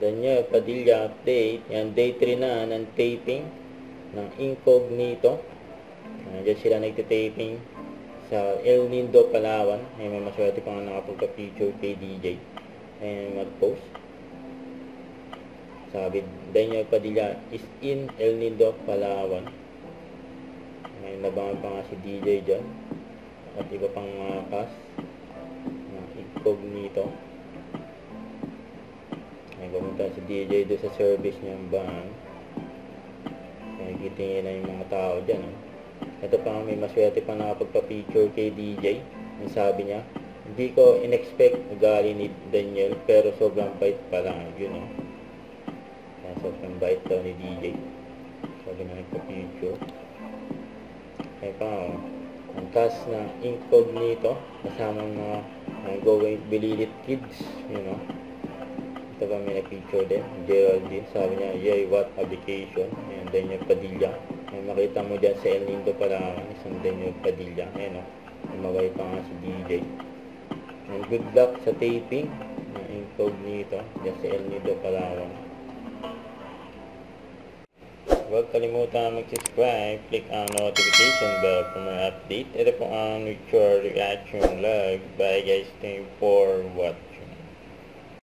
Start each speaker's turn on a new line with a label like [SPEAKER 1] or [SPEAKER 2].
[SPEAKER 1] Daniel Padilla update. Yan, day 3 na ng taping ng Incognito. Diyan sila nagtitaping sa El Nido, Palawan. May maswerte pa nga nakapagpa-picture kay DJ. Ayan, mag-post. Sabi, Daniel Padilla is in El Nido, Palawan. Ngayon, nabangan pa nga si DJ dyan. At iba pang mga cast na Incognito. Ngayon, pumunta si DJ doon sa service niyang van. Nagitingin na yung mga tao dyan. Ito pa nga, may maswerte pa nakapagpa-picture kay DJ. Ang sabi niya, hindi ko in-expect ugali ni Daniel, pero sobrang bait pa lang. Yun o. Sobrang bait daw ni DJ. Sabi na nagpa-picture. Kaya pa nga, ang cast na Incognito, kasama mga Going Bililit Kids, you know. Ito pa may nag-picture din, Geraldine, sabi niya, yay, what a vacation. Ayan, Daniel Padilla. Ayan, makita mo dyan sa El Nido Palawan, isang Daniel Padilla. Ayan o, umaway pa nga si DJ. And good luck sa taping ng Incognito dyan sa El Nido Palawan. Huwag kalimutan mag-subscribe, click ang notification bell for more update. Ito po ang Mature Reaction Vlog. Bye guys, thank you for watching.